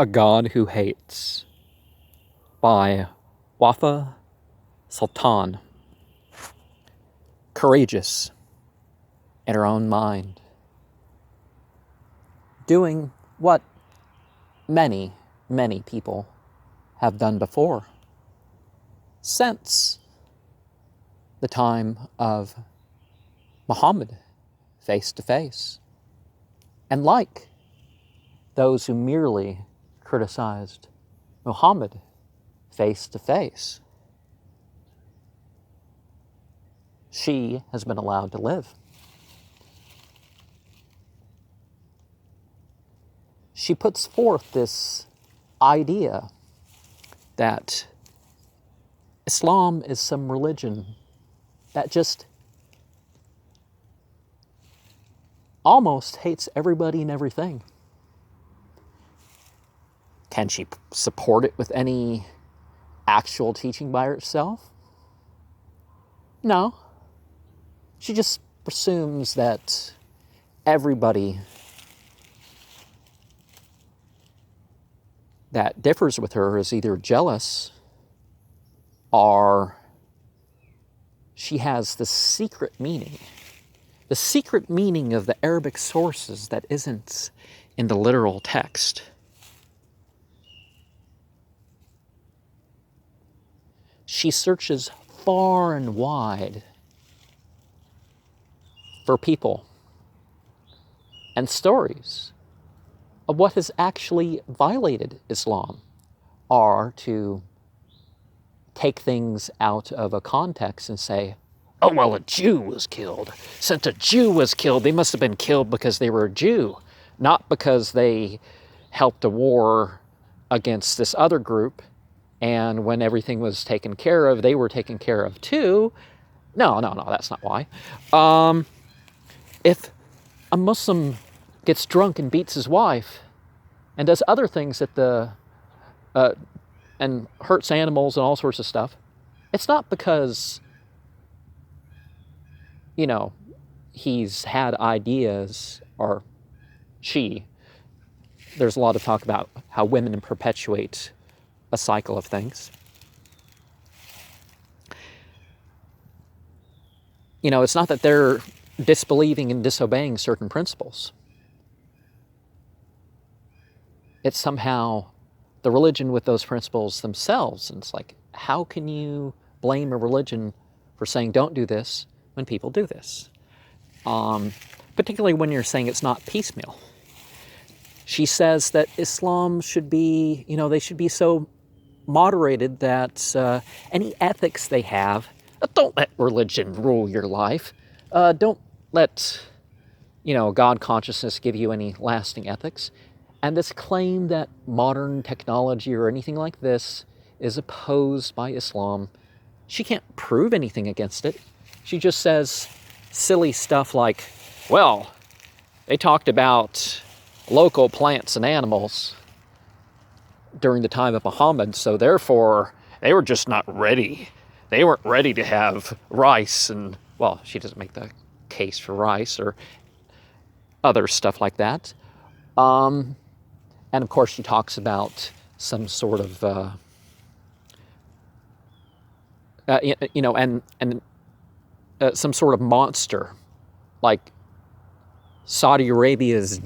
A God Who Hates by Wafa Sultan. Courageous in her own mind, doing what many, many people have done before since the time of Muhammad face to face. And like those who merely criticized Muhammad face to face, she has been allowed to live. She puts forth this idea that Islam is some religion that just almost hates everybody and everything. Can she support it with any actual teaching by herself? No. She just presumes that everybody that differs with her is either jealous or she has the secret meaning of the Arabic sources that isn't in the literal text. She searches far and wide for people and stories of what has actually violated Islam, or to take things out of a context and say, oh, well, a Jew was killed. Since a Jew was killed, they must have been killed because they were a Jew, not because they helped a war against this other group, and when everything was taken care of, they were taken care of too. No, that's not why. If a Muslim gets drunk and beats his wife and does other things and hurts animals and all sorts of stuff, it's not because, he's had ideas, or she. There's a lot of talk about how women perpetuate a cycle of things. It's not that they're disbelieving and disobeying certain principles. It's somehow the religion with those principles themselves. And it's like, how can you blame a religion for saying don't do this when people do this? Particularly when you're saying it's not piecemeal. She says that Islam should be, they should be so moderated that any ethics they have, don't let religion rule your life. Don't let, God consciousness give you any lasting ethics. And this claim that modern technology or anything like this is opposed by Islam, she can't prove anything against it. She just says silly stuff like, well, they talked about local plants and animals during the time of Muhammad, so therefore they were just not ready. They weren't ready to have rice and, well, she doesn't make the case for rice or other stuff like that. And of course she talks about some sort of, some sort of monster, like Saudi Arabia's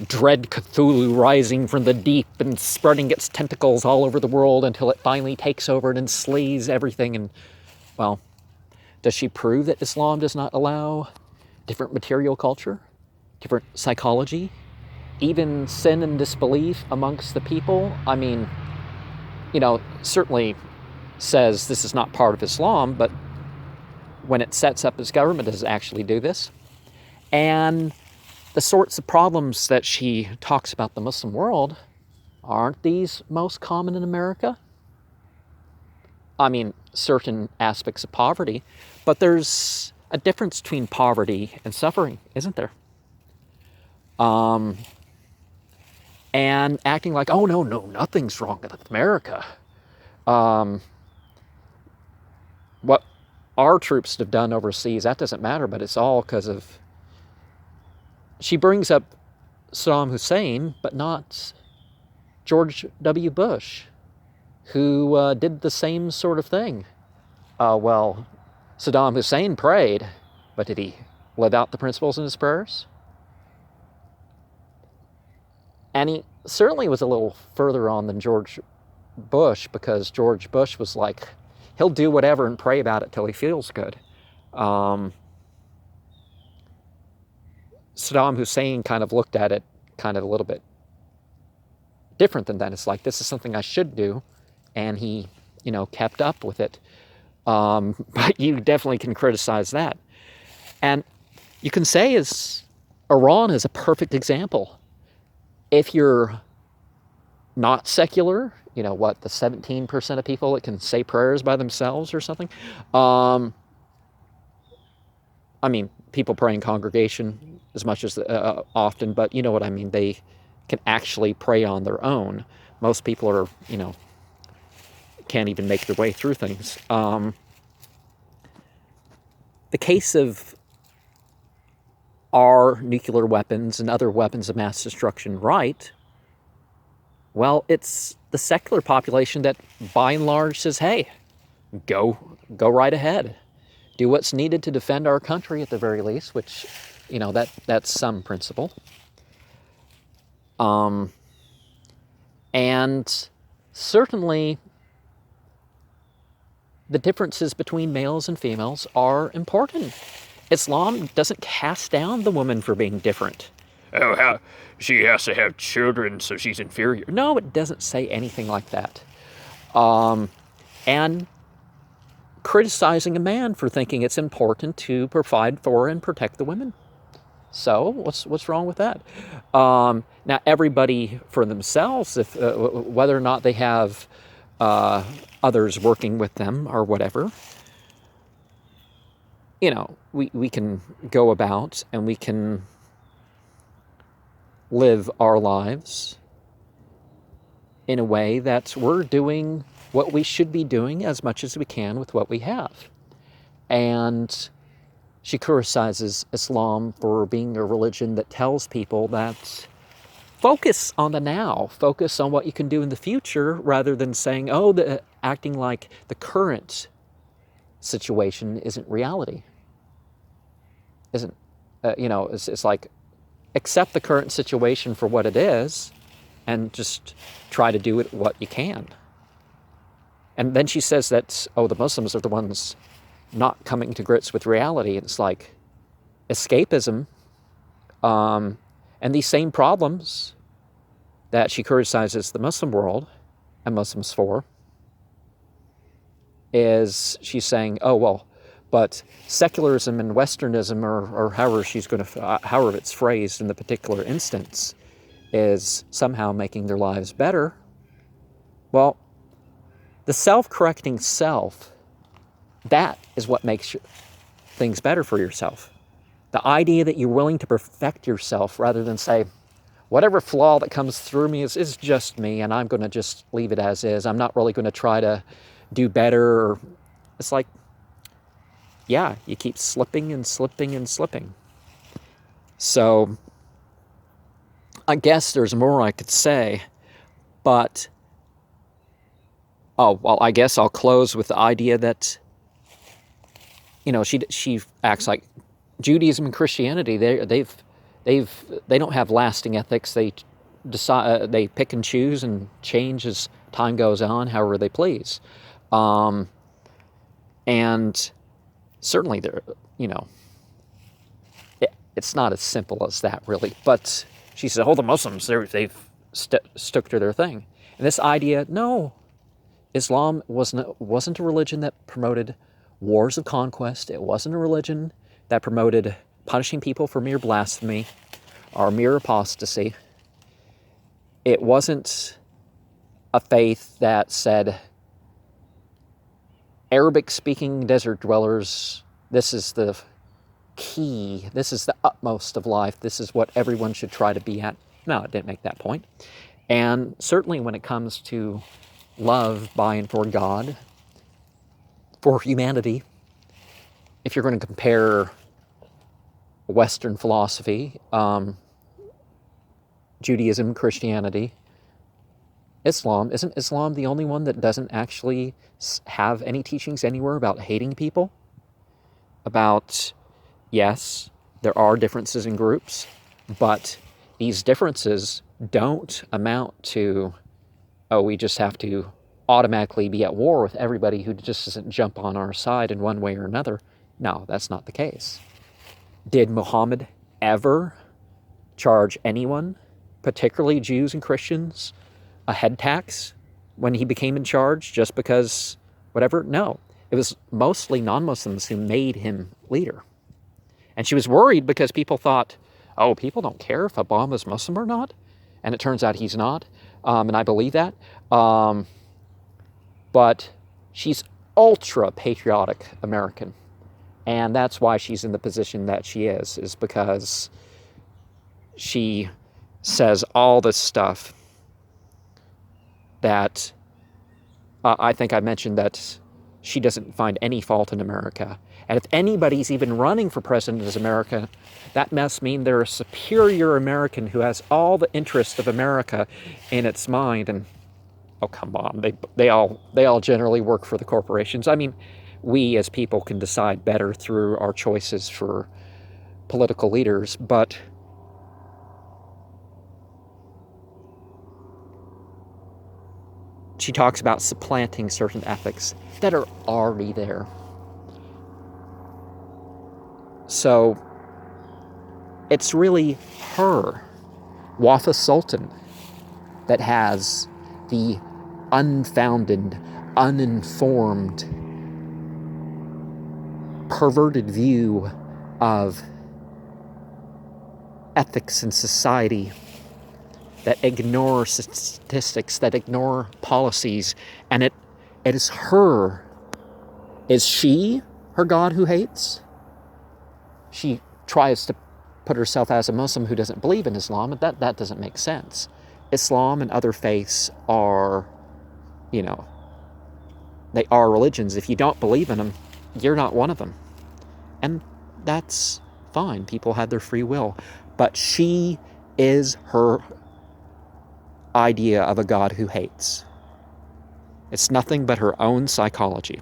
dread Cthulhu rising from the deep and spreading its tentacles all over the world until it finally takes over and enslaves everything. And, well, does she prove that Islam does not allow different material culture, different psychology, even sin and disbelief amongst the people? I mean, certainly says this is not part of Islam, but when it sets up its government, does it actually do this? And the sorts of problems that she talks about the Muslim world, aren't these most common in America? I mean, certain aspects of poverty, but there's a difference between poverty and suffering, isn't there? And acting like, oh, no, nothing's wrong with America. What our troops have done overseas, that doesn't matter, but it's all because of... She brings up Saddam Hussein, but not George W. Bush, who did the same sort of thing. Well, Saddam Hussein prayed, but did he live out the principles in his prayers? And he certainly was a little further on than George Bush, because George Bush was like, he'll do whatever and pray about it till he feels good. Saddam Hussein kind of looked at it kind of a little bit different than that. It's like, this is something I should do, and he, kept up with it. But you definitely can criticize that. And you can say Iran is a perfect example. If you're not secular, the 17% of people that can say prayers by themselves or something. People pray in congregation as much as often, but you know what I mean. They can actually pray on their own. Most people are, can't even make their way through things. The case of are nuclear weapons and other weapons of mass destruction right? Well, it's the secular population that, by and large, says, hey, go right ahead. Do what's needed to defend our country at the very least, which, that's some principle. And certainly the differences between males and females are important. Islam doesn't cast down the woman for being different. Oh, how she has to have children, so she's inferior. No, it doesn't say anything like that. And criticizing a man for thinking it's important to provide for and protect the women. So what's wrong with that? Now, everybody for themselves, if whether or not they have others working with them or whatever, we can go about and we can live our lives in a way that we're doing what we should be doing as much as we can with what we have. And she criticizes Islam for being a religion that tells people that focus on the now, focus on what you can do in the future, rather than saying, acting like the current situation isn't reality. It's like, accept the current situation for what it is and just try to do it what you can. And then she says that, the Muslims are the ones not coming to grips with reality. It's like escapism. And these same problems that she criticizes the Muslim world and Muslims for is she's saying, but secularism and Westernism, or however it's phrased in the particular instance, is somehow making their lives better. Well, the self-correcting self, that is what makes things better for yourself. The idea that you're willing to perfect yourself rather than say, whatever flaw that comes through me is just me, and I'm going to just leave it as is. I'm not really going to try to do better. It's like, yeah, you keep slipping and slipping and slipping. So I guess there's more I could say, but I guess I'll close with the idea that she acts like Judaism and Christianity. They don't have lasting ethics. They decide, they pick and choose and change as time goes on, however they please. And certainly it's not as simple as that, really. But she said, the Muslims, they've stuck to their thing. And this idea, no, Islam wasn't a religion that promoted wars of conquest. It wasn't a religion that promoted punishing people for mere blasphemy or mere apostasy. It wasn't a faith that said, Arabic-speaking desert dwellers, this is the key, this is the utmost of life, this is what everyone should try to be at. No, it didn't make that point. And certainly when it comes to love by and for God, for humanity, if you're going to compare Western philosophy, Judaism, Christianity, Islam. Isn't Islam the only one that doesn't actually have any teachings anywhere about hating people? About, yes, there are differences in groups, but these differences don't amount to, oh, we just have to automatically be at war with everybody who just doesn't jump on our side in one way or another. No, that's not the case. Did Muhammad ever charge anyone, particularly Jews and Christians, a head tax when he became in charge just because whatever? No. It was mostly non-Muslims who made him leader. And she was worried because people thought, oh, people don't care if Obama's Muslim or not. And it turns out he's not. And I believe that. But she's ultra patriotic American. And that's why she's in the position that she is because she says all this stuff that I think I mentioned that she doesn't find any fault in America. And if anybody's even running for president as America, that must mean they're a superior American who has all the interests of America in its mind. And oh, come on, they all generally work for the corporations. I mean, we as people can decide better through our choices for political leaders, but she talks about supplanting certain ethics that are already there. So it's really her, Wafa Sultan, that has the unfounded, uninformed, perverted view of ethics in society that ignore statistics, that ignore policies, and it is her. Is she her God who hates? She tries to put herself as a Muslim who doesn't believe in Islam, and that doesn't make sense. Islam and other faiths are, they are religions. If you don't believe in them, you're not one of them. And that's fine. People have their free will. But she is her idea of a God who hates. It's nothing but her own psychology.